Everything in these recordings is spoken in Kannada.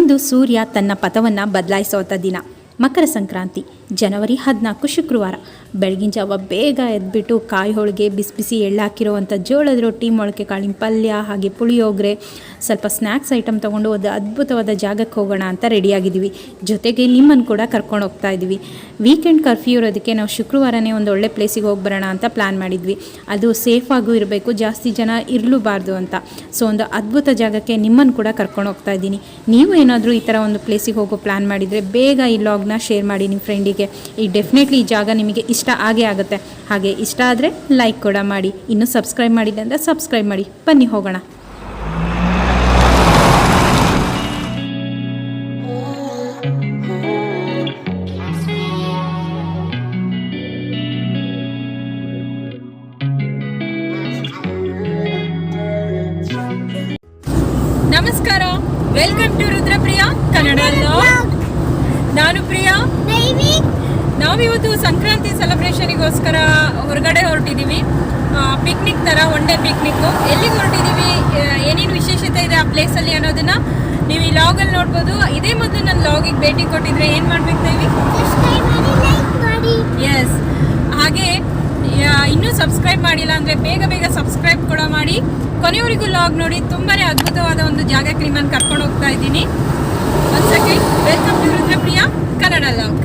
ಅಂದು ಸೂರ್ಯ ತನ್ನ ಪಥವನ್ನು ಬದಲಾಯಿಸುವಂಥ ದಿನ. ಮಕರ ಸಂಕ್ರಾಂತಿ ಜನವರಿ 14 ಶುಕ್ರವಾರ. ಬೆಳಗಿನ ಜಾವ ಬೇಗ ಎದ್ಬಿಟ್ಟು ಕಾಯಿ ಹೋಳಿಗೆ, ಬಿಸಿ ಬಿಸಿ ಎಳ್ಳಾಕಿರುವಂಥ ಜೋಳದ ರೊಟ್ಟಿ, ಮೊಳಕೆ ಕಾಳಿನ ಪಲ್ಯ, ಹಾಗೆ ಪುಳಿಯೋಗರೆ, ಸ್ವಲ್ಪ ಸ್ನ್ಯಾಕ್ಸ್ ಐಟಮ್ ತೊಗೊಂಡು ಒಂದು ಅದ್ಭುತವಾದ ಜಾಗಕ್ಕೆ ಹೋಗೋಣ ಅಂತ ರೆಡಿಯಾಗಿದ್ದೀವಿ. ಜೊತೆಗೆ ನಿಮ್ಮನ್ನು ಕೂಡ ಕರ್ಕೊಂಡು ಹೋಗ್ತಾ ಇದ್ದೀವಿ. ವೀಕೆಂಡ್ ಕರ್ಫ್ಯೂ ಇರೋದಕ್ಕೆ ನಾವು ಶುಕ್ರವಾರನೇ ಒಂದು ಒಳ್ಳೆ ಪ್ಲೇಸಿಗೆ ಹೋಗಿ ಬರೋಣ ಅಂತ ಪ್ಲ್ಯಾನ್ ಮಾಡಿದ್ವಿ. ಅದು ಸೇಫಾಗೂ ಇರಬೇಕು, ಜಾಸ್ತಿ ಜನ ಇರಲೂಬಾರ್ದು ಅಂತ. ಸೊ ಒಂದು ಅದ್ಭುತ ಜಾಗಕ್ಕೆ ನಿಮ್ಮನ್ನು ಕೂಡ ಕರ್ಕೊಂಡು ಹೋಗ್ತಾ ಇದ್ದೀನಿ. ನೀವು ಏನಾದರೂ ಈ ಥರ ಒಂದು ಪ್ಲೇಸಿಗೆ ಹೋಗೋ ಪ್ಲ್ಯಾನ್ ಮಾಡಿದರೆ ಬೇಗ ಈ ಲಾಗ್ನ ಶೇರ್ ಮಾಡಿ ನಿಮ್ಮ ಫ್ರೆಂಡಿಗೆ. ಈ ಡೆಫಿನೆಟ್ಲಿ ಈ ಜಾಗ ನಿಮಗೆ ಇಷ್ಟ ಆಗೇ ಆಗುತ್ತೆ. ಹಾಗೆ ಇಷ್ಟ ಆದರೆ ಲೈಕ್ ಕೂಡ ಮಾಡಿ. ಇನ್ನೂ ಸಬ್ಸ್ಕ್ರೈಬ್ ಮಾಡಿಲ್ಲ ಅಂದರೆ ಸಬ್ಸ್ಕ್ರೈಬ್ ಮಾಡಿ. ಬನ್ನಿ ಹೋಗೋಣ. ನಮಸ್ಕಾರ, ವೆಲ್ಕಮ್ ಟು ರುದ್ರಪ್ರಿಯ ಕನ್ನಡ. ನಾನು ಪ್ರಿಯಾ. ನಾವಿವತ್ತು ಸಂಕ್ರಾಂತಿ ಸೆಲೆಬ್ರೇಷನಿಗೋಸ್ಕರ ಹೊರಗಡೆ ಹೊರಟಿದ್ದೀವಿ. ಪಿಕ್ನಿಕ್ ಥರ, ಒನ್ ಡೇ ಪಿಕ್ನಿಕ್ಕು. ಎಲ್ಲಿಗೆ ಹೊರಟಿದ್ದೀವಿ, ಏನೇನು ವಿಶೇಷತೆ ಇದೆ ಆ ಪ್ಲೇಸಲ್ಲಿ ಅನ್ನೋದನ್ನು ನೀವು ಈ ಲಾಗಲ್ಲಿ ನೋಡ್ಬೋದು. ಇದೇ ಮೊದಲು ನನ್ನ ಲಾಗಿಗೆ ಭೇಟಿ ಕೊಟ್ಟಿದ್ರೆ ಏನು ಮಾಡಬೇಕು ದೇವಿ? ಎಸ್. ಹಾಗೆ ಇನ್ನೂ ಸಬ್ಸ್ಕ್ರೈಬ್ ಮಾಡಿಲ್ಲ ಅಂದರೆ ಬೇಗ ಬೇಗ ಸಬ್ಸ್ಕ್ರೈಬ್ ಕೂಡ ಮಾಡಿ. ಕೊನೆಯವರೆಗೂ ಲಾಗ್ ನೋಡಿ. ತುಂಬಾ ಅದ್ಭುತವಾದ ಒಂದು ಜಾಗಕ್ಕೆ ನಿಮ್ಮನ್ನು ಕರ್ಕೊಂಡು ಹೋಗ್ತಾ ಇದ್ದೀನಿ. ಒಂದು second. Welcome to Rudrapriya Kannada vlog.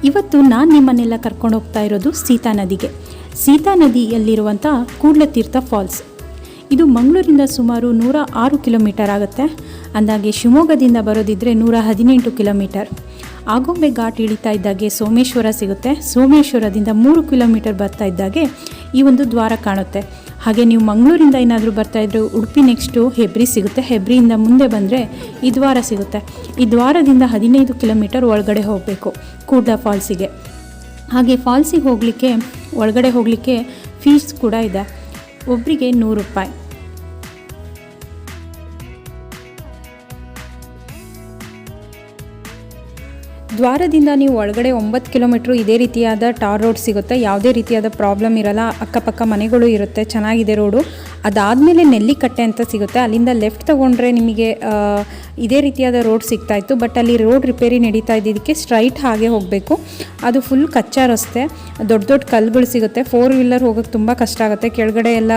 ಇವತ್ತು ನಾನು ನಿಮ್ಮನ್ನೆಲ್ಲ ಕರ್ಕೊಂಡು ಹೋಗ್ತಾ ಇರೋದು ಸೀತಾನದಿಗೆ. ಸೀತಾನದಿಯಲ್ಲಿರುವಂಥ ಕೂಡ್ಲ ತೀರ್ಥ ಫಾಲ್ಸ್. ಇದು ಮಂಗಳೂರಿಂದ ಸುಮಾರು 106 ಕಿಲೋಮೀಟರ್ ಆಗುತ್ತೆ. ಅಂದಾಗೆ ಶಿವಮೊಗ್ಗದಿಂದ ಬರೋದಿದ್ದರೆ 118 ಕಿಲೋಮೀಟರ್. ಆಗುಂಬೆ ಘಾಟ್ ಇಳಿತಾ ಇದ್ದಾಗೆ ಸೋಮೇಶ್ವರ ಸಿಗುತ್ತೆ. ಸೋಮೇಶ್ವರದಿಂದ 3 ಕಿಲೋಮೀಟರ್ ಬರ್ತಾ ಇದ್ದಾಗೆ ಈ ಒಂದು ದ್ವಾರ ಕಾಣುತ್ತೆ. ಹಾಗೆ ನೀವು ಮಂಗಳೂರಿಂದ ಏನಾದರೂ ಬರ್ತಾಯಿದ್ರೆ ಉಡುಪಿ ನೆಕ್ಸ್ಟು ಹೆಬ್ರಿ ಸಿಗುತ್ತೆ. ಹೆಬ್ರಿಯಿಂದ ಮುಂದೆ ಬಂದರೆ ಈ ದ್ವಾರ ಸಿಗುತ್ತೆ. ಈ ದ್ವಾರದಿಂದ 15 ಕಿಲೋಮೀಟರ್ ಒಳಗಡೆ ಹೋಗಬೇಕು ಕೂಡ್ಲ ಫಾಲ್ಸಿಗೆ. ಹಾಗೆ ಫಾಲ್ಸಿಗೆ ಹೋಗಲಿಕ್ಕೆ, ಒಳಗಡೆ ಹೋಗಲಿಕ್ಕೆ ಫೀಸ್ ಕೂಡ ಇದೆ. ಒಬ್ಬರಿಗೆ 100 ರೂಪಾಯಿ. ದ್ವಾರದಿಂದ ನೀವು ಒಳಗಡೆ 9 ಕಿಲೋಮೀಟ್ರು ಇದೇ ರೀತಿಯಾದ ಟಾರ್ ರೋಡ್ ಸಿಗುತ್ತೆ. ಯಾವುದೇ ರೀತಿಯಾದ ಪ್ರಾಬ್ಲಮ್ ಇರಲ್ಲ. ಅಕ್ಕಪಕ್ಕ ಮನೆಗಳು ಇರುತ್ತೆ, ಚೆನ್ನಾಗಿದೆ ರೋಡು. ಅದಾದಮೇಲೆ ನೆಲ್ಲಿಕಟ್ಟೆ ಅಂತ ಸಿಗುತ್ತೆ. ಅಲ್ಲಿಂದ ಲೆಫ್ಟ್ ತೊಗೊಂಡ್ರೆ ನಿಮಗೆ ಇದೇ ರೀತಿಯಾದ ರೋಡ್ ಸಿಗ್ತಾಯಿತ್ತು. ಬಟ್ ಅಲ್ಲಿ ರೋಡ್ ರಿಪೇರಿ ನಡೀತಾ ಇದ್ದಿದ್ದಕ್ಕೆ ಸ್ಟ್ರೈಟ್ ಹಾಗೆ ಹೋಗಬೇಕು. ಅದು ಫುಲ್ ಕಚ್ಚಾ ರಸ್ತೆ, ದೊಡ್ಡ ದೊಡ್ಡ ಕಲ್ಲುಗಳು ಸಿಗುತ್ತೆ. 4 ವೀಲರ್ ಹೋಗೋಕ್ಕೆ ತುಂಬ ಕಷ್ಟ ಆಗುತ್ತೆ. ಕೆಳಗಡೆ ಎಲ್ಲ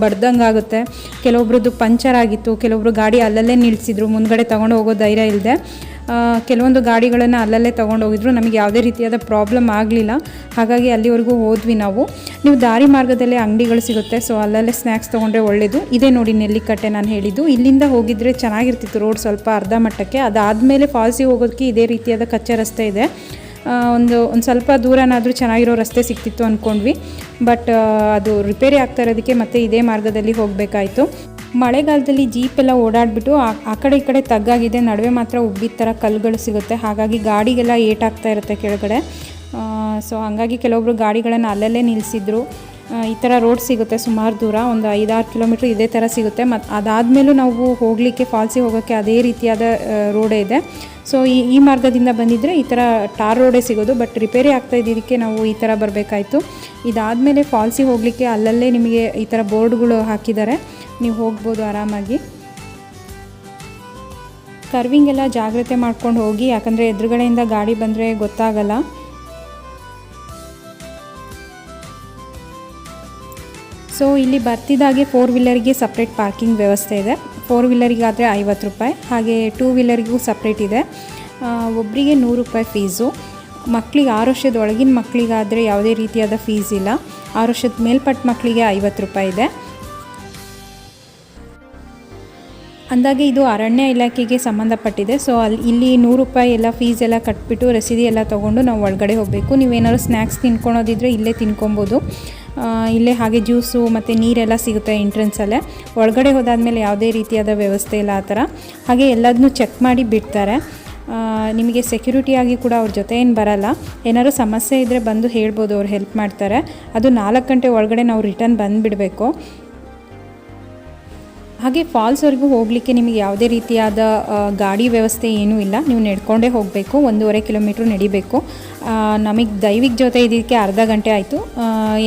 ಬಡ್ದಂಗೆ ಆಗುತ್ತೆ. ಕೆಲವೊಬ್ರದ್ದು ಪಂಚರ್ ಆಗಿತ್ತು, ಕೆಲವೊಬ್ರು ಗಾಡಿ ಅಲ್ಲಲ್ಲೇ ನಿಲ್ಲಿಸಿದ್ರು, ಮುಂದ್ಗಡೆ ತೊಗೊಂಡು ಹೋಗೋ ಧೈರ್ಯ ಇಲ್ಲದೆ. ಕೆಲವೊಂದು ಗಾಡಿಗಳನ್ನು ಅಲ್ಲಲ್ಲೇ ತೊಗೊಂಡು ಹೋಗಿದ್ರು. ನಮಗೆ ಯಾವುದೇ ರೀತಿಯಾದ ಪ್ರಾಬ್ಲಮ್ ಆಗಲಿಲ್ಲ. ಹಾಗಾಗಿ ಅಲ್ಲಿವರೆಗೂ ಹೋದ್ವಿ ನಾವು. ನೀವು ದಾರಿ ಮಾರ್ಗದಲ್ಲೇ ಅಂಗಡಿಗಳು ಸಿಗುತ್ತೆ, ಸೊ ಅಲ್ಲಲ್ಲೇ ಸ್ನ್ಯಾಕ್ಸ್ ತೊಗೊಂಡ್ರೆ ಒಳ್ಳೆಯದು. ಇದೇ ನೋಡಿ ನೆಲ್ಲಿಕಟ್ಟೆ ನಾನು ಹೇಳಿದ್ದು. ಇಲ್ಲಿಂದ ಹೋಗಿದ್ರೆ ಚೆನ್ನಾಗಿರ್ತಿತ್ತು ರೋಡ್ ಸ್ವಲ್ಪ ಅರ್ಧ ಮಟ್ಟಕ್ಕೆ. ಅದಾದಮೇಲೆ ಫಾಲ್ಸಿಗೆ ಹೋಗೋದಕ್ಕೆ ಇದೇ ರೀತಿಯಾದ ಕಚ್ಚಾ ರಸ್ತೆ ಇದೆ. ಒಂದು ಸ್ವಲ್ಪ ದೂರನಾದರೂ ಚೆನ್ನಾಗಿರೋ ರಸ್ತೆ ಸಿಕ್ತಿತ್ತು ಅಂದ್ಕೊಂಡ್ವಿ. ಬಟ್ ಅದು ರಿಪೇರಿ ಆಗ್ತಾ ಇರೋದಕ್ಕೆ ಮತ್ತೆ ಇದೇ ಮಾರ್ಗದಲ್ಲಿ ಹೋಗಬೇಕಾಯಿತು. ಮಳೆಗಾಲದಲ್ಲಿ ಜೀಪೆಲ್ಲ ಓಡಾಡಿಬಿಟ್ಟು ಆ ಕಡೆ ಈ ಕಡೆ ತಗ್ಗಾಗಿದೆ. ನಡುವೆ ಮಾತ್ರ ಉಬ್ಬಿದ ಥರ ಕಲ್ಲುಗಳು ಸಿಗುತ್ತೆ. ಹಾಗಾಗಿ ಗಾಡಿಗೆಲ್ಲ ಏಟಾಗ್ತಾ ಇರುತ್ತೆ ಕೆಳಗಡೆ. ಸೊ ಹಾಗಾಗಿ ಕೆಲವೊಬ್ರು ಗಾಡಿಗಳನ್ನು ಅಲ್ಲಲ್ಲೇ ನಿಲ್ಲಿಸಿದ್ರು. ಈ ಥರ ರೋಡ್ ಸಿಗುತ್ತೆ ಸುಮಾರು ದೂರ, ಒಂದು 5-6 ಕಿಲೋಮೀಟ್ರ್ ಇದೇ ಥರ ಸಿಗುತ್ತೆ. ಮತ್ತು ಅದಾದಮೇಲೂ ನಾವು ಹೋಗಲಿಕ್ಕೆ, ಫಾಲ್ಸಿಗೆ ಹೋಗೋಕ್ಕೆ ಅದೇ ರೀತಿಯಾದ ರೋಡೇ ಇದೆ. ಸೊ ಈ ಮಾರ್ಗದಿಂದ ಬಂದಿದ್ದರೆ ಈ ಥರ ಟಾರ್ ರೋಡೇ ಸಿಗೋದು. ಬಟ್ ರಿಪೇರಿ ಆಗ್ತಾ ಇದ್ದಿದ್ದಕ್ಕೆ ನಾವು ಈ ಥರ ಬರಬೇಕಾಯಿತು. ಇದಾದಮೇಲೆ ಫಾಲ್ಸಿಗೆ ಹೋಗಲಿಕ್ಕೆ ಅಲ್ಲಲ್ಲೇ ನಿಮಗೆ ಈ ಥರ ಬೋರ್ಡ್ಗಳು ಹಾಕಿದ್ದಾರೆ, ನೀವು ಹೋಗ್ಬೋದು ಆರಾಮಾಗಿ. ಕರ್ವಿಂಗ್ ಎಲ್ಲ ಜಾಗ್ರತೆ ಮಾಡ್ಕೊಂಡು ಹೋಗಿ, ಯಾಕಂದರೆ ಎದುರುಗಡೆಯಿಂದ ಗಾಡಿ ಬಂದರೆ ಗೊತ್ತಾಗಲ್ಲ. ಸೊ ಇಲ್ಲಿ ಬರ್ತಿದ್ದಾಗೆ 4 ವೀಲರಿಗೆ ಸಪ್ರೇಟ್ ಪಾರ್ಕಿಂಗ್ ವ್ಯವಸ್ಥೆ ಇದೆ. 4 ವೀಲರಿಗಾದರೆ 50 ರೂಪಾಯಿ. ಹಾಗೆ 2 ವೀಲರಿಗೂ ಸಪ್ರೇಟ್ ಇದೆ. ಒಬ್ಬರಿಗೆ 100 ರೂಪಾಯಿ ಫೀಸು. ಮಕ್ಕಳಿಗೆ 6 ವರ್ಷದ ಒಳಗಿನ ಮಕ್ಕಳಿಗಾದರೆ ಯಾವುದೇ ರೀತಿಯಾದ ಫೀಸ್ ಇಲ್ಲ. 6 ವರ್ಷದ ಮೇಲ್ಪಟ್ಟ ಮಕ್ಕಳಿಗೆ 50 ರೂಪಾಯಿ ಇದೆ. ಅಂದಾಗೆ ಇದು ಅರಣ್ಯ ಇಲಾಖೆಗೆ ಸಂಬಂಧಪಟ್ಟಿದೆ. ಸೊ ಇಲ್ಲಿ 100 ರೂಪಾಯಿ ಎಲ್ಲ ಫೀಸ್ ಎಲ್ಲ ಕಟ್ಬಿಟ್ಟು ರಸೀದಿ ಎಲ್ಲ ತೊಗೊಂಡು ನಾವು ಒಳಗಡೆ ಹೋಗಬೇಕು. ನೀವೇನಾದ್ರು ಸ್ನ್ಯಾಕ್ಸ್ ತಿನ್ಕೊಳೋದಿದ್ರೆ ಇಲ್ಲೇ ತಿನ್ಕೊಬೋದು. ಇಲ್ಲೇ ಹಾಗೆ ಜ್ಯೂಸು ಮತ್ತು ನೀರೆಲ್ಲ ಸಿಗುತ್ತೆ ಎಂಟ್ರೆನ್ಸಲ್ಲೇ. ಒಳಗಡೆ ಹೋದಾದ್ಮೇಲೆ ಯಾವುದೇ ರೀತಿಯಾದ ವ್ಯವಸ್ಥೆ ಇಲ್ಲ ಆ ಥರ. ಹಾಗೆ ಎಲ್ಲದನ್ನೂ ಚೆಕ್ ಮಾಡಿ ಬಿಡ್ತಾರೆ. ನಿಮಗೆ ಸೆಕ್ಯೂರಿಟಿಯಾಗಿ ಕೂಡ ಅವ್ರ ಜೊತೆ ಏನು ಬರಲ್ಲ. ಏನಾದ್ರು ಸಮಸ್ಯೆ ಇದ್ದರೆ ಬಂದು ಹೇಳ್ಬೋದು, ಅವ್ರು ಹೆಲ್ಪ್ ಮಾಡ್ತಾರೆ. ಅದು 4 ಗಂಟೆ ಒಳಗಡೆ ನಾವು ರಿಟರ್ನ್ ಬಂದುಬಿಡಬೇಕು. ಹಾಗೆ ಫಾಲ್ಸ್ವರೆಗೂ ಹೋಗಲಿಕ್ಕೆ ನಿಮಗೆ ಯಾವುದೇ ರೀತಿಯಾದ ಗಾಡಿ ವ್ಯವಸ್ಥೆ ಏನೂ ಇಲ್ಲ, ನೀವು ನಡ್ಕೊಂಡೇ ಹೋಗಬೇಕು. 1.5 ಕಿಲೋಮೀಟ್ರ್ ನಡಿಬೇಕು. ನಮಗೆ ದೈವಿಕ ಜೊತೆ ಇದಕ್ಕೆ ಅರ್ಧ ಗಂಟೆ ಆಯಿತು.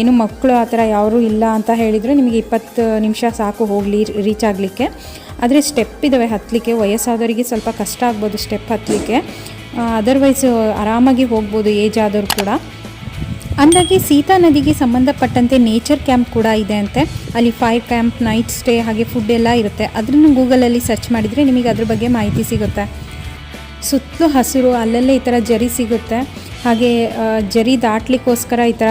ಏನು ಮಕ್ಕಳು ಆ ಥರ ಯಾರೂ ಇಲ್ಲ ಅಂತ ಹೇಳಿದರೆ ನಿಮಗೆ 20 ನಿಮಿಷ ಸಾಕು ಹೋಗಲಿ ರೀಚ್ ಆಗಲಿಕ್ಕೆ. ಆದರೆ ಸ್ಟೆಪ್ ಇದ್ದಾವೆ ಹತ್ತಲಿಕ್ಕೆ, ವಯಸ್ಸಾದವರಿಗೆ ಸ್ವಲ್ಪ ಕಷ್ಟ ಆಗ್ಬೋದು ಸ್ಟೆಪ್ ಹತ್ತಲಿಕ್ಕೆ. ಅದರ್ವೈಸ್ ಆರಾಮಾಗಿ ಹೋಗ್ಬೋದು ಏಜ್ ಆದವರು ಕೂಡ. ಅಂದಾಗೆ ಸೀತಾ ನದಿಗೆ ಸಂಬಂಧಪಟ್ಟಂತೆ ನೇಚರ್ ಕ್ಯಾಂಪ್ ಕೂಡ ಇದೆ ಅಂತೆ. ಅಲ್ಲಿ ಫೈರ್ ಕ್ಯಾಂಪ್, ನೈಟ್ ಸ್ಟೇ ಹಾಗೆ ಫುಡ್ ಎಲ್ಲ ಇರುತ್ತೆ. ಅದನ್ನು ಗೂಗಲಲ್ಲಿ ಸರ್ಚ್ ಮಾಡಿದರೆ ನಿಮಗೆ ಅದ್ರ ಬಗ್ಗೆ ಮಾಹಿತಿ ಸಿಗುತ್ತೆ. ಸುತ್ತಲೂ ಹಸಿರು, ಅಲ್ಲಲ್ಲೇ ಈ ಥರ ಜರಿ ಸಿಗುತ್ತೆ. ಹಾಗೆ ಜರಿ ದಾಟ್ಲಿಕ್ಕೋಸ್ಕರ ಈ ಥರ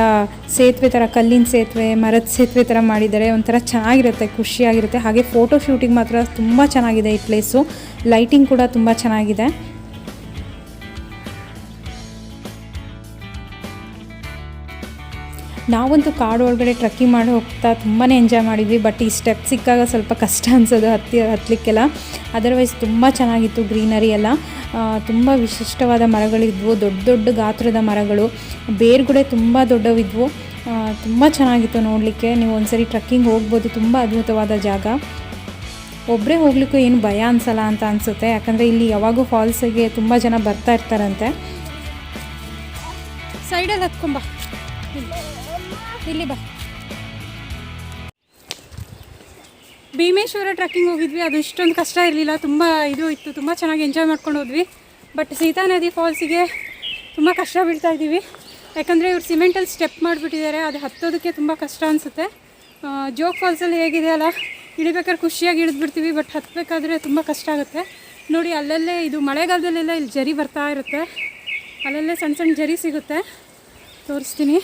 ಸೇತುವೆ ಥರ, ಕಲ್ಲಿನ ಸೇತುವೆ, ಮರದ ಸೇತುವೆ ಥರ ಮಾಡಿದ್ದಾರೆ. ಒಂಥರ ಚೆನ್ನಾಗಿರುತ್ತೆ, ಖುಷಿಯಾಗಿರುತ್ತೆ. ಹಾಗೆ ಫೋಟೋ ಶೂಟಿಂಗ್ ಮಾತ್ರ ತುಂಬ ಚೆನ್ನಾಗಿದೆ ಈ ಪ್ಲೇಸು. ಲೈಟಿಂಗ್ ಕೂಡ ತುಂಬ ಚೆನ್ನಾಗಿದೆ. ನಾವಂತೂ ಕಾಡು ಒಳಗಡೆ ಟ್ರಕ್ಕಿಂಗ್ ಮಾಡಿ ಹೋಗ್ತಾ ತುಂಬಾ ಎಂಜಾಯ್ ಮಾಡಿದ್ವಿ. ಬಟ್ ಈ ಸ್ಟೆಪ್ ಸಿಕ್ಕಾಗ ಸ್ವಲ್ಪ ಕಷ್ಟ ಅನಿಸೋದು ಹತ್ತಲಿಕ್ಕೆಲ್ಲ. ಅದರ್ವೈಸ್ ತುಂಬ ಚೆನ್ನಾಗಿತ್ತು. ಗ್ರೀನರಿ ಎಲ್ಲ ತುಂಬ ವಿಶಿಷ್ಟವಾದ ಮರಗಳಿದ್ವು, ದೊಡ್ಡ ದೊಡ್ಡ ಗಾತ್ರದ ಮರಗಳು, ಬೇರ್ಗುಡೆ ತುಂಬ ದೊಡ್ಡವಿದ್ವು. ತುಂಬ ಚೆನ್ನಾಗಿತ್ತು ನೋಡಲಿಕ್ಕೆ. ನೀವು ಒಂದ್ಸರಿ ಟ್ರಕ್ಕಿಂಗ್ ಹೋಗ್ಬೋದು, ತುಂಬ ಅದ್ಭುತವಾದ ಜಾಗ. ಒಬ್ಬರೇ ಹೋಗ್ಲಿಕ್ಕೂ ಏನು ಭಯ ಅನಿಸಲ್ಲ ಅಂತ ಅನಿಸುತ್ತೆ, ಯಾಕಂದರೆ ಇಲ್ಲಿ ಯಾವಾಗೂ ಫಾಲ್ಸಿಗೆ ತುಂಬ ಜನ ಬರ್ತಾ ಇರ್ತಾರಂತೆ. ಸೈಡಲ್ಲಿ ಹತ್ಕೊಂಬ, ಇಲ್ಲಿ ಬಾ. ಭೀಮೇಶ್ವರ ಟ್ರಕ್ಕಿಂಗ್ ಹೋಗಿದ್ವಿ. ಅದು ಇಷ್ಟೊಂದು ಕಷ್ಟ ಇರಲಿಲ್ಲ, ತುಂಬ ಇದು ಇತ್ತು, ತುಂಬ ಚೆನ್ನಾಗಿ ಎಂಜಾಯ್ ಮಾಡ್ಕೊಂಡು ಹೋದ್ವಿ. ಬಟ್ ಸೀತಾನದಿ ಫಾಲ್ಸಿಗೆ ತುಂಬ ಕಷ್ಟ ಬೀಳ್ತಾ ಇದ್ದೀವಿ, ಯಾಕಂದರೆ ಇವ್ರು ಸಿಮೆಂಟಲ್ಲಿ ಸ್ಟೆಪ್ ಮಾಡಿಬಿಟ್ಟಿದ್ದಾರೆ. ಅದು ಹತ್ತೋದಕ್ಕೆ ತುಂಬ ಕಷ್ಟ ಅನಿಸುತ್ತೆ. ಜೋಗ ಫಾಲ್ಸಲ್ಲಿ ಹೇಗಿದೆ ಅಲ್ಲ, ಇಳಿಬೇಕಾದ್ರೆ ಖುಷಿಯಾಗಿ ಇಳಿದ್ಬಿಡ್ತೀವಿ, ಬಟ್ ಹತ್ತಬೇಕಾದ್ರೆ ತುಂಬ ಕಷ್ಟ ಆಗುತ್ತೆ. ನೋಡಿ ಅಲ್ಲಲ್ಲೇ ಇದು ಮಳೆಗಾಲದಲ್ಲೆಲ್ಲ ಇಲ್ಲಿ ಜರಿ ಬರ್ತಾ ಇರುತ್ತೆ, ಅಲ್ಲಲ್ಲೇ ಸಣ್ಣ ಸಣ್ಣ ಜರಿ ಸಿಗುತ್ತೆ. ತೋರಿಸ್ತೀನಿ,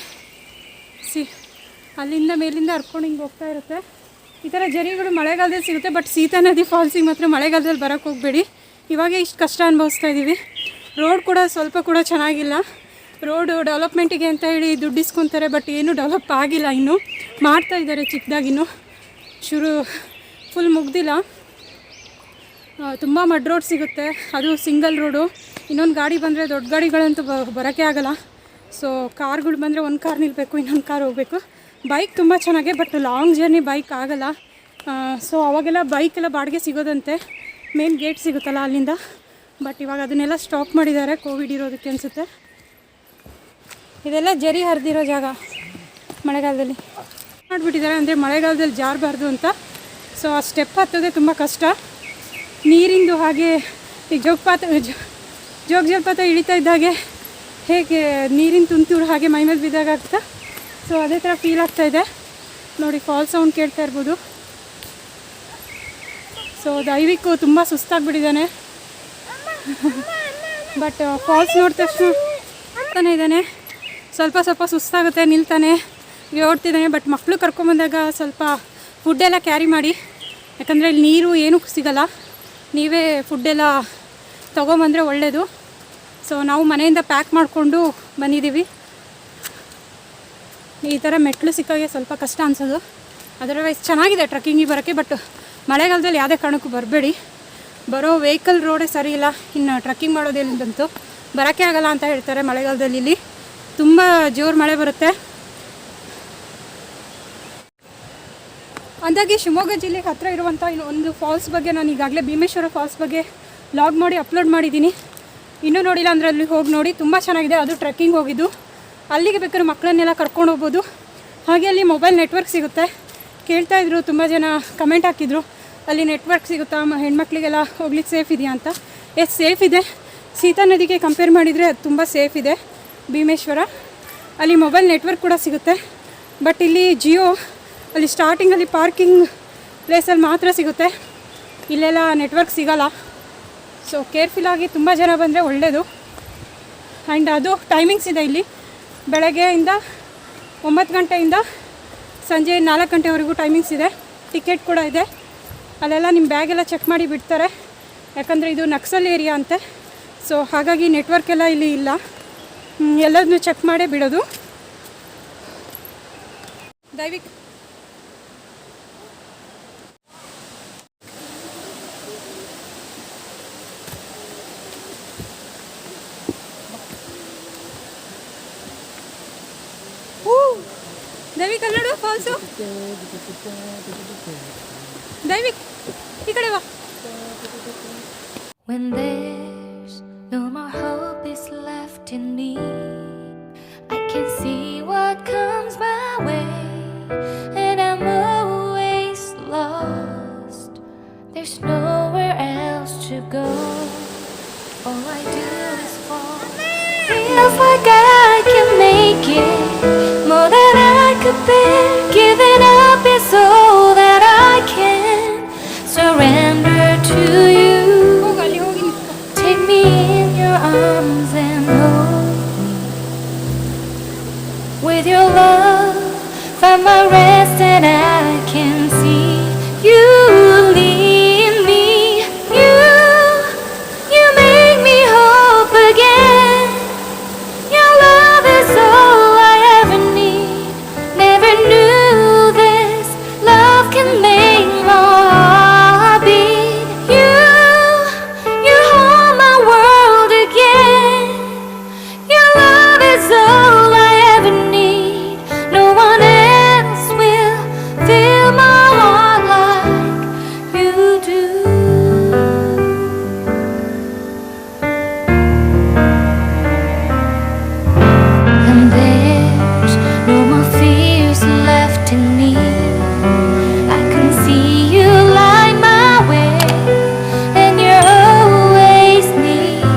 ಅಲ್ಲಿಂದ ಮೇಲಿಂದ ಹರ್ಕೊಂಡು ಹಿಂಗೆ ಹೋಗ್ತಾ ಇರುತ್ತೆ. ಈ ಥರ ಜರಿಗಳು ಮಳೆಗಾಲದಲ್ಲಿ ಸಿಗುತ್ತೆ. ಬಟ್ ಸೀತಾನದಿ ಫಾಲ್ಸಿಗೆ ಮಾತ್ರ ಮಳೆಗಾಲದಲ್ಲಿ ಬರೋಕ್ಕೆ ಹೋಗಬೇಡಿ. ಇವಾಗೇ ಇಷ್ಟು ಕಷ್ಟ ಅನುಭವಿಸ್ತಾ ಇದ್ದೀವಿ. ರೋಡ್ ಕೂಡ ಸ್ವಲ್ಪ ಕೂಡ ಚೆನ್ನಾಗಿಲ್ಲ. ರೋಡು ಡೆವಲಪ್ಮೆಂಟಿಗೆ ಅಂತ ಹೇಳಿ ದುಡ್ಡು ಇಸ್ಕೊತಾರೆ, ಬಟ್ ಏನೂ ಡೆವಲಪ್ ಆಗಿಲ್ಲ, ಇನ್ನೂ ಮಾಡ್ತಾಯಿದ್ದಾರೆ ಚಿಕ್ಕದಾಗಿನ್ನೂ, ಫುಲ್ ಮುಗ್ದಿಲ್ಲ. ತುಂಬ ಮಡ್ ರೋಡ್ ಸಿಗುತ್ತೆ, ಅದು ಸಿಂಗಲ್ ರೋಡು. ಇನ್ನೊಂದು ಗಾಡಿ ಬಂದರೆ, ದೊಡ್ಡ ಗಾಡಿಗಳಂತೂ ಬರೋಕ್ಕೆ ಆಗೋಲ್ಲ. ಸೊ ಕಾರ್ಗಳು ಬಂದರೆ ಒಂದು ಕಾರ್ ನಿಲ್ಲಬೇಕು, ಇನ್ನೊಂದು ಕಾರ್ ಹೋಗಬೇಕು. ಬೈಕ್ ತುಂಬ ಚೆನ್ನಾಗೆ, ಬಟ್ ಲಾಂಗ್ ಜರ್ನಿ ಬೈಕ್ ಆಗೋಲ್ಲ. ಸೊ ಅವಾಗೆಲ್ಲ ಬೈಕೆಲ್ಲ ಬಾಡಿಗೆ ಸಿಗೋದಂತೆ, ಮೇನ್ ಗೇಟ್ ಸಿಗುತ್ತಲ್ಲ ಅಲ್ಲಿಂದ. ಬಟ್ ಇವಾಗ ಅದನ್ನೆಲ್ಲ ಸ್ಟಾಪ್ ಮಾಡಿದ್ದಾರೆ, ಕೋವಿಡ್ ಇರೋದಕ್ಕೆ ಅನಿಸುತ್ತೆ. ಇದೆಲ್ಲ ಜರಿ ಹರಿದಿರೋ ಜಾಗ, ಮಳೆಗಾಲದಲ್ಲಿ ಮಾಡಿಬಿಟ್ಟಿದ್ದಾರೆ, ಅಂದರೆ ಮಳೆಗಾಲದಲ್ಲಿ ಜಾರಬಾರ್ದು ಅಂತ. ಸೊ ಆ ಸ್ಟೆಪ್ ಹತ್ತೋದೇ ತುಂಬ ಕಷ್ಟ. ನೀರಿಂದು ಹಾಗೆ ಈ ಜೋಗ ಜಲಪಾತ ಇಳಿತಾ ಇದ್ದಾಗೆ ಹೇಗೆ ನೀರಿನ ತುಂತುರು ಹಾಗೆ ಮೈ ಮೇಲೆ ಬಿದ್ದಾಗ ಆಗ್ತಾ, ಸೊ ಅದೇ ಥರ ಫೀಲ್ ಆಗ್ತಾಯಿದೆ. ನೋಡಿ ಫಾಲ್ ಸೌಂಡ್ ಕೇಳ್ತಾ ಇರ್ಬೋದು. ಸೊ ದೈವಿಕು ತುಂಬ ಸುಸ್ತಾಗಿಬಿಟ್ಟಿದ್ದಾನೆ, ಬಟ್ ಫಾಲ್ಸ್ ನೋಡಿದ ತಕ್ಷಣ ಇದ್ದಾನೆ. ಸ್ವಲ್ಪ ಸ್ವಲ್ಪ ಸುಸ್ತಾಗುತ್ತೆ, ನಿಲ್ತಾನೆ, ಓಡ್ತಿದ್ದಾನೆ. ಬಟ್ ಮಕ್ಕಳು ಕರ್ಕೊಂಬಂದಾಗ ಸ್ವಲ್ಪ ಫುಡ್ಡೆಲ್ಲ ಕ್ಯಾರಿ ಮಾಡಿ, ಯಾಕಂದರೆ ಇಲ್ಲಿ ನೀರು ಏನೂ ಸಿಗೋಲ್ಲ, ನೀವೇ ಫುಡ್ಡೆಲ್ಲ ತೊಗೊಂಬಂದರೆ ಒಳ್ಳೆಯದು. ಸೊ ನಾವು ಮನೆಯಿಂದ ಪ್ಯಾಕ್ ಮಾಡಿಕೊಂಡು ಬಂದಿದ್ದೀವಿ. ಈ ಥರ ಮೆಟ್ಲು ಸಿಕ್ಕಾಗೆ ಸ್ವಲ್ಪ ಕಷ್ಟ ಅನಿಸೋದು. ಅದರ್ವೈಸ್ ಚೆನ್ನಾಗಿದೆ ಟ್ರಕ್ಕಿಂಗಿಗೆ ಬರೋಕ್ಕೆ. ಬಟ್ ಮಳೆಗಾಲದಲ್ಲಿ ಯಾವುದೇ ಕಾರಣಕ್ಕೂ ಬರಬೇಡಿ, ಬರೋ ವೆಹಿಕಲ್ ರೋಡೇ ಸರಿ ಇಲ್ಲ, ಇನ್ನು ಟ್ರಕ್ಕಿಂಗ್ ಮಾಡೋದೇನಂತೂ ಬರೋಕ್ಕೆ ಆಗಲ್ಲ ಅಂತ ಹೇಳ್ತಾರೆ. ಮಳೆಗಾಲದಲ್ಲಿ ಇಲ್ಲಿ ತುಂಬ ಜೋರು ಮಳೆ ಬರುತ್ತೆ. ಅಂದಾಗೆ ಶಿವಮೊಗ್ಗ ಜಿಲ್ಲೆಗೆ ಹತ್ತಿರ ಇರುವಂಥ ಒಂದು ಫಾಲ್ಸ್ ಬಗ್ಗೆ ನಾನು ಈಗಾಗಲೇ ಭೀಮೇಶ್ವರ ಫಾಲ್ಸ್ ಬಗ್ಗೆ ಲಾಗ್ ಮಾಡಿ ಅಪ್ಲೋಡ್ ಮಾಡಿದ್ದೀನಿ. ಇನ್ನೂ ನೋಡಿಲ್ಲ ಅಂದರೆ ಅಲ್ಲಿ ಹೋಗಿ ನೋಡಿ, ತುಂಬ ಚೆನ್ನಾಗಿದೆ. ಅದು ಟ್ರೆಕ್ಕಿಂಗ್ ಹೋಗಿದ್ದು, ಅಲ್ಲಿಗೆ ಬೇಕಾದ್ರೆ ಮಕ್ಕಳನ್ನೆಲ್ಲ ಕರ್ಕೊಂಡು ಹೋಗ್ಬೋದು. ಹಾಗೆ ಅಲ್ಲಿ ಮೊಬೈಲ್ ನೆಟ್ವರ್ಕ್ ಸಿಗುತ್ತೆ. ಕೇಳ್ತಾಯಿದ್ರು ತುಂಬ ಜನ, ಕಮೆಂಟ್ ಹಾಕಿದ್ರು, ಅಲ್ಲಿ ನೆಟ್ವರ್ಕ್ ಸಿಗುತ್ತಾ, ಹೆಣ್ಮಕ್ಳಿಗೆಲ್ಲ ಹೋಗ್ಲಿಕ್ಕೆ ಸೇಫ್ ಇದೆಯಾ ಅಂತ. ಎಸ್, ಸೇಫ್ ಇದೆ. ಸೀತಾ ನದಿಗೆ ಕಂಪೇರ್ ಮಾಡಿದರೆ ಅದು ತುಂಬ ಸೇಫ್ ಇದೆ ಭೀಮೇಶ್ವರ. ಅಲ್ಲಿ ಮೊಬೈಲ್ ನೆಟ್ವರ್ಕ್ ಕೂಡ ಸಿಗುತ್ತೆ. ಬಟ್ ಇಲ್ಲಿ ಜಿಯೋ, ಅಲ್ಲಿ ಸ್ಟಾರ್ಟಿಂಗಲ್ಲಿ ಪಾರ್ಕಿಂಗ್ ಪ್ಲೇಸಲ್ಲಿ ಮಾತ್ರ ಸಿಗುತ್ತೆ, ಇಲ್ಲೆಲ್ಲ ನೆಟ್ವರ್ಕ್ ಸಿಗೋಲ್ಲ. ಸೊ ಕೇರ್ಫುಲ್ಲಾಗಿ ತುಂಬ ಜನ ಬಂದರೆ ಒಳ್ಳೆಯದು. ಆ್ಯಂಡ್ ಅದು ಟೈಮಿಂಗ್ಸ್ ಇದೆ ಇಲ್ಲಿ, ಬೆಳಗ್ಗೆಯಿಂದ 9 ಗಂಟೆಯಿಂದ ಸಂಜೆ 4 ಗಂಟೆವರೆಗೂ ಟೈಮಿಂಗ್ಸ್ ಇದೆ. ಟಿಕೆಟ್ ಕೂಡ ಇದೆ. ಅಲ್ಲೆಲ್ಲ ನಿಮ್ಮ ಬ್ಯಾಗೆಲ್ಲ ಚೆಕ್ ಮಾಡಿ ಬಿಡ್ತಾರೆ, ಯಾಕಂದರೆ ಇದು ನಕ್ಸಲ್ ಏರಿಯಾ ಅಂತೆ. ಸೊ ಹಾಗಾಗಿ ನೆಟ್ವರ್ಕ್ ಎಲ್ಲ ಇಲ್ಲಿ ಇಲ್ಲ, ಎಲ್ಲದನ್ನೂ ಚೆಕ್ ಮಾಡೇ ಬಿಡೋದು. ದೈವಿಕ್ ದೈವಿಕ್ ಅಲ್ಲಿ ನೋಡು ಫಾಲ್ಸು. ದೈವಿಕ್ ಈ ಕಡೆ ಬಾ. When there's no more hope is left in me, I can see what comes my way, and I'm always lost. There's nowhere else to go. All I do is fall. Feels like I can make it more than I could bear. Giving up is all that I can surrender to you. Take me in your arms and hold me. With your love, find my rest and I can see you lead me. You make me hope again. Your love is all I ever need. Never knew this love can make my heart beat. You hold my world again. Your love is all I ever need. No one else will fill my heart like you do. And there's no more fears left in me. I can see you light my way, and you're always near.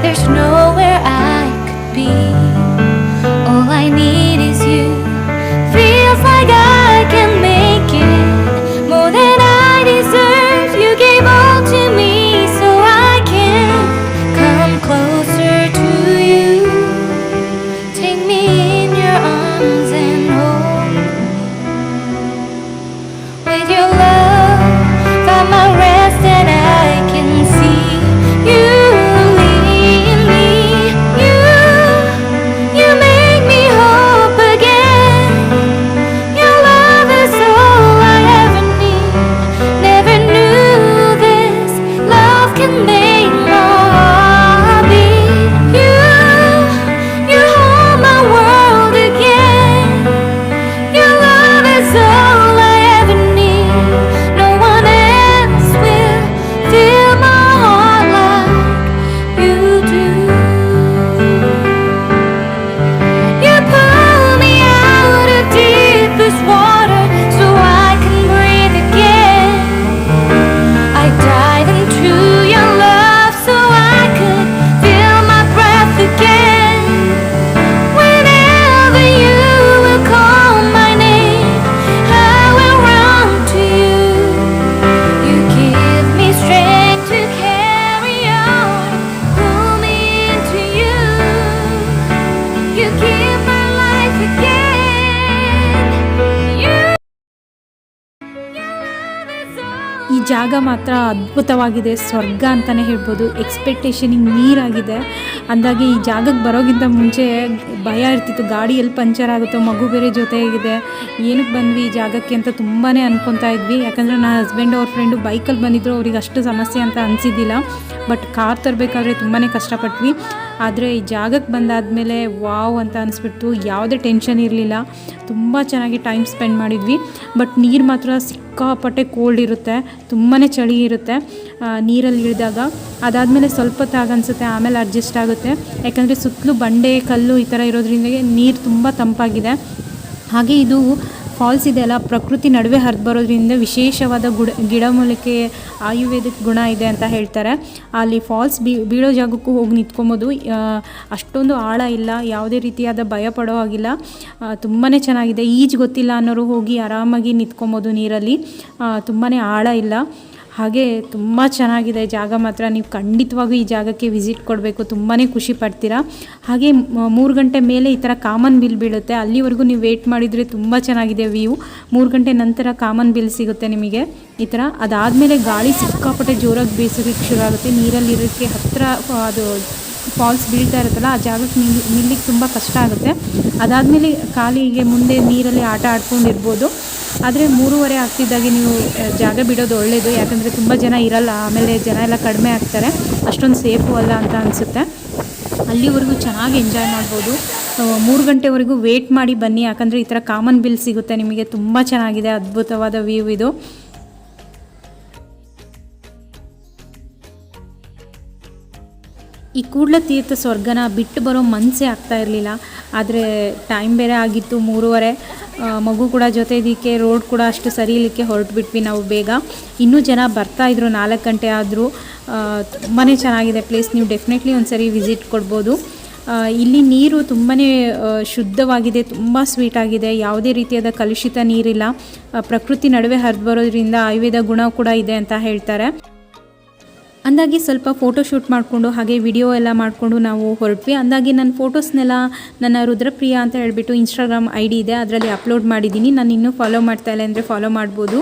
There's nowhere I could be. All I need is you. Feels like I can make it more than I deserve. You gave all to me so I can come closer to you. Take me in your arms and hold me. With your love, find my rest and I can see you lead me. You make me hope again. Your love is all I ever need. Never knew this love can make my heart beat. You hold my world again. Your love is all I ever need. No one else will fill my heart like you do. You pull me out of deepest water so I can breathe again. I dive into your love so I could feel my breath again. Whenever you will call my name, I will run to you. You give me strength to carry on. Pull me into you. You give my life again. Your love is all. ಈ ಜಾಗ ಮಾತ್ರ ಅದ್ಭುತವಾಗಿದೆ, ಸ್ವರ್ಗ ಅಂತಲೇ ಹೇಳ್ಬೋದು. ಎಕ್ಸ್ಪೆಕ್ಟೇಷನಿಗೆ ಮೀರಾಗಿದೆ. ಅಂದಾಗೆ ಈ ಜಾಗಕ್ಕೆ ಬರೋಕ್ಕಿಂತ ಮುಂಚೆ ಭಯ ಇರ್ತಿತ್ತು, ಗಾಡಿ ಎಲ್ಲಿ ಪಂಚರ್ ಆಗುತ್ತೋ, ಮಗು ಬೇರೆ ಜೊತೆಗಿದೆ, ಏನಕ್ಕೆ ಬಂದ್ವಿ ಈ ಜಾಗಕ್ಕೆ ಅಂತ ತುಂಬಾ ಅನ್ಕೊತಾ ಇದ್ವಿ. ಯಾಕಂದರೆ ನನ್ನ ಹಸ್ಬೆಂಡ್ ಅವ್ರ ಫ್ರೆಂಡು ಬೈಕಲ್ಲಿ ಬಂದಿದ್ರು, ಅವ್ರಿಗೆ ಅಷ್ಟು ಸಮಸ್ಯೆ ಅಂತ ಅನಿಸಿದ್ದಿಲ್ಲ. ಬಟ್ ಕಾರ್ ತರಬೇಕಾದ್ರೆ ತುಂಬಾ ಕಷ್ಟಪಟ್ವಿ. ಆದರೆ ಈ ಜಾಗಕ್ಕೆ ಬಂದಾದಮೇಲೆ ವಾವ್ ಅಂತ ಅನಿಸ್ಬಿಟ್ಟು, ಯಾವುದೇ ಟೆನ್ಷನ್ ಇರಲಿಲ್ಲ, ತುಂಬ ಚೆನ್ನಾಗಿ ಟೈಮ್ ಸ್ಪೆಂಡ್ ಮಾಡಿದ್ವಿ. ಬಟ್ ನೀರು ಮಾತ್ರ ಸಿಕ್ಕಾಪಟ್ಟೆ ಕೋಲ್ಡ್ ಇರುತ್ತೆ, ತುಂಬಾ ಚಳಿ ಇರುತ್ತೆ ನೀರಲ್ಲಿ ಇಳಿದಾಗ. ಅದಾದಮೇಲೆ ಸ್ವಲ್ಪ ಹೊತ್ತಾಗ ಅನಿಸುತ್ತೆ, ಆಮೇಲೆ ಅಡ್ಜಸ್ಟ್ ಆಗುತ್ತೆ. ಯಾಕಂದರೆ ಸುತ್ತಲೂ ಬಂಡೆ ಕಲ್ಲು ಈ ಥರ ಇರೋದ್ರಿಂದ ನೀರು ತುಂಬ ತಂಪಾಗಿದೆ. ಹಾಗೆ ಇದು ಫಾಲ್ಸ್ ಇದೆಯಲ್ಲ, ಪ್ರಕೃತಿ ನಡುವೆ ಹರಿದು ಬರೋದ್ರಿಂದ ವಿಶೇಷವಾದ ಗಿಡಮೂಲಿಕೆ ಆಯುರ್ವೇದಿಕ್ ಗುಣ ಇದೆ ಅಂತ ಹೇಳ್ತಾರೆ. ಅಲ್ಲಿ ಫಾಲ್ಸ್ ಬೀಳೋ ಜಾಗಕ್ಕೂ ಹೋಗಿ ನಿಂತ್ಕೊಬೋದು. ಅಷ್ಟೊಂದು ಆಳ ಇಲ್ಲ, ಯಾವುದೇ ರೀತಿಯಾದ ಭಯ ಪಡೋ ಹಾಗಿಲ್ಲ, ತುಂಬಾ ಚೆನ್ನಾಗಿದೆ. ಈಜು ಗೊತ್ತಿಲ್ಲ ಅನ್ನೋರು ಹೋಗಿ ಆರಾಮಾಗಿ ನಿಂತ್ಕೊಬೋದು ನೀರಲ್ಲಿ, ತುಂಬಾ ಆಳ ಇಲ್ಲ. ಹಾಗೆ ತುಂಬ ಚೆನ್ನಾಗಿದೆ ಜಾಗ ಮಾತ್ರ. ನೀವು ಖಂಡಿತವಾಗೂ ಈ ಜಾಗಕ್ಕೆ ವಿಸಿಟ್ ಕೊಡಬೇಕು, ತುಂಬಾ ಖುಷಿ ಪಡ್ತೀರಾ. ಹಾಗೆ 3 ಗಂಟೆ ಮೇಲೆ ಈ ಥರ ಕಾಮನ್ ಬಿಲ್ ಬೀಳುತ್ತೆ, ಅಲ್ಲಿವರೆಗೂ ನೀವು ವೇಟ್ ಮಾಡಿದರೆ ತುಂಬ ಚೆನ್ನಾಗಿದೆ ವ್ಯೂ. 3 ಗಂಟೆ ನಂತರ ಕಾಮನ್ ಬಿಲ್ ಸಿಗುತ್ತೆ ನಿಮಗೆ ಈ ಥರ. ಅದಾದಮೇಲೆ ಗಾಳಿ ಸಿಕ್ಕಾಪಟ್ಟೆ ಜೋರಾಗಿ ಬೀಸೋದಕ್ಕೆ ಶುರು ಆಗುತ್ತೆ. ನೀರಲ್ಲಿರೋಕ್ಕೆ ಹತ್ತಿರ ಅದು ಫಾಲ್ಸ್ ಬೀಳ್ತಾ ಇರುತ್ತಲ್ಲ, ಆ ಜಾಗಕ್ಕೆ ನಿಲ್ಲಿಕ್ಕೆ ತುಂಬ ಕಷ್ಟ ಆಗುತ್ತೆ. ಅದಾದಮೇಲೆ ಕಾಲಿಗೆ ಮುಂದೆ ನೀರಲ್ಲಿ ಆಟ ಆಡ್ಕೊಂಡಿರ್ಬೋದು. ಆದರೆ 3:30 ಆಗ್ತಿದ್ದಾಗೆ ನೀವು ಜಾಗ ಬಿಡೋದು ಒಳ್ಳೆಯದು, ಯಾಕಂದರೆ ತುಂಬ ಜನ ಇರಲ್ಲ, ಆಮೇಲೆ ಜನ ಎಲ್ಲ ಕಡಿಮೆ ಆಗ್ತಾರೆ, ಅಷ್ಟೊಂದು ಸೇಫು ಅಲ್ಲ ಅಂತ ಅನಿಸುತ್ತೆ. ಅಲ್ಲಿವರೆಗೂ ಚೆನ್ನಾಗಿ ಎಂಜಾಯ್ ಮಾಡ್ಬೋದು. 3 ಗಂಟೆವರೆಗೂ ವೇಟ್ ಮಾಡಿ ಬನ್ನಿ, ಯಾಕಂದರೆ ಈ ಥರ ಕಾಮನ್ ಬಿಲ್ ಸಿಗುತ್ತೆ ನಿಮಗೆ. ತುಂಬ ಚೆನ್ನಾಗಿದೆ, ಅದ್ಭುತವಾದ ವ್ಯೂ ಇದು. ಈ ಕೂಡ್ಲ ತೀರ್ಥ ಸ್ವರ್ಗನ ಬಿಟ್ಟು ಬರೋ ಮನಸ್ಸೇ ಆಗ್ತಾ ಇರಲಿಲ್ಲ. ಆದರೆ ಟೈಮ್ ಬೇರೆ ಆಗಿತ್ತು 3:30, ಮಗು ಕೂಡ ಜೊತೆ ಇದಕ್ಕೆ, ರೋಡ್ ಕೂಡ ಅಷ್ಟು ಸರಿ ಇಲ್ಲಿಕ್ಕೆ ಹೊರಟುಬಿಟ್ವಿ ನಾವು ಬೇಗ. ಇನ್ನೂ ಜನ ಬರ್ತಾಯಿದ್ರು, 4 ಗಂಟೆ ಆದರೂ. ತುಂಬಾ ಚೆನ್ನಾಗಿದೆ ಪ್ಲೇಸ್, ನೀವು ಡೆಫಿನೆಟ್ಲಿ ಒಂದು ಸರಿ ವಿಸಿಟ್ ಕೊಡ್ಬೋದು. ಇಲ್ಲಿ ನೀರು ತುಂಬಾ ಶುದ್ಧವಾಗಿದೆ, ತುಂಬ ಸ್ವೀಟಾಗಿದೆ, ಯಾವುದೇ ರೀತಿಯಾದ ಕಲುಷಿತ ನೀರಿಲ್ಲ. ಪ್ರಕೃತಿ ನಡುವೆ ಹರಿದು ಬರೋದ್ರಿಂದ ಆಯುರ್ವೇದ ಗುಣ ಕೂಡ ಇದೆ ಅಂತ ಹೇಳ್ತಾರೆ. ಅಂದಾಗಿ ಸ್ವಲ್ಪ ಫೋಟೋ ಶೂಟ್ ಮಾಡಿಕೊಂಡು ಹಾಗೆ ವಿಡಿಯೋ ಎಲ್ಲ ಮಾಡಿಕೊಂಡು ನಾವು ಹೊರಟ್ವಿ. ಅಂದಾಗಿ ನನ್ನ ಫೋಟೋಸ್ನೆಲ್ಲ ನನ್ನ ರುದ್ರಪ್ರಿಯಾ ಅಂತ ಹೇಳಿಬಿಟ್ಟು ಇನ್ಸ್ಟಾಗ್ರಾಮ್ ID ಇದೆ, ಅದರಲ್ಲಿ ಅಪ್ಲೋಡ್ ಮಾಡಿದ್ದೀನಿ. ನಾನು ಇನ್ನೂ ಫಾಲೋ ಮಾಡ್ತಾ ಇಲ್ಲ ಅಂದರೆ ಫಾಲೋ ಮಾಡ್ಬೋದು.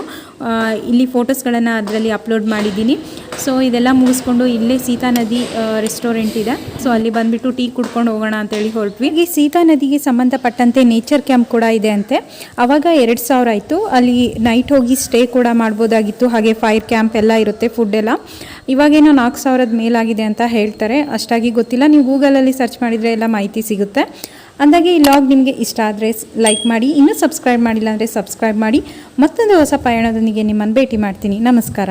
ಇಲ್ಲಿ ಫೋಟೋಸ್ಗಳನ್ನು ಅದರಲ್ಲಿ ಅಪ್ಲೋಡ್ ಮಾಡಿದ್ದೀನಿ. ಸೊ ಇದೆಲ್ಲ ಮುಗಿಸ್ಕೊಂಡು ಇಲ್ಲೇ ಸೀತಾನದಿ ರೆಸ್ಟೋರೆಂಟ್ ಇದೆ, ಸೊ ಅಲ್ಲಿ ಬಂದುಬಿಟ್ಟು ಟೀ ಕುಡ್ಕೊಂಡು ಹೋಗೋಣ ಅಂತೇಳಿ ಹೊರಟ್ವಿ. ಈ ಸೀತಾನದಿಗೆ ಸಂಬಂಧಪಟ್ಟಂತೆ ನೇಚರ್ ಕ್ಯಾಂಪ್ ಕೂಡ ಇದೆ ಅಂತೆ. ಆವಾಗ 2000 ಆಯಿತು. ಅಲ್ಲಿ ನೈಟ್ ಹೋಗಿ ಸ್ಟೇ ಕೂಡ ಮಾಡ್ಬೋದಾಗಿತ್ತು, ಹಾಗೆ ಫೈರ್ ಕ್ಯಾಂಪ್ ಎಲ್ಲ ಇರುತ್ತೆ, ಫುಡ್ ಎಲ್ಲ. ಇವಾಗೇನೋ 4000 ಮೇಲಾಗಿದೆ ಅಂತ ಹೇಳ್ತಾರೆ, ಅಷ್ಟಾಗಿ ಗೊತ್ತಿಲ್ಲ. ನೀವು ಗೂಗಲಲ್ಲಿ ಸರ್ಚ್ ಮಾಡಿದರೆ ಎಲ್ಲ ಮಾಹಿತಿ ಸಿಗುತ್ತೆ. ಅಂದಾಗೆ ಈ ಲಾಗ್ ನಿಮಗೆ ಇಷ್ಟ ಆದರೆ ಲೈಕ್ ಮಾಡಿ, ಇನ್ನೂ ಸಬ್ಸ್ಕ್ರೈಬ್ ಮಾಡಿಲ್ಲ ಅಂದರೆ ಸಬ್ಸ್ಕ್ರೈಬ್ ಮಾಡಿ. ಮತ್ತೊಂದು ಹೊಸ ಪಯಣದೊಂದಿಗೆ ನಿಮ್ಮನ್ನು ಭೇಟಿ ಮಾಡ್ತೀನಿ. ನಮಸ್ಕಾರ.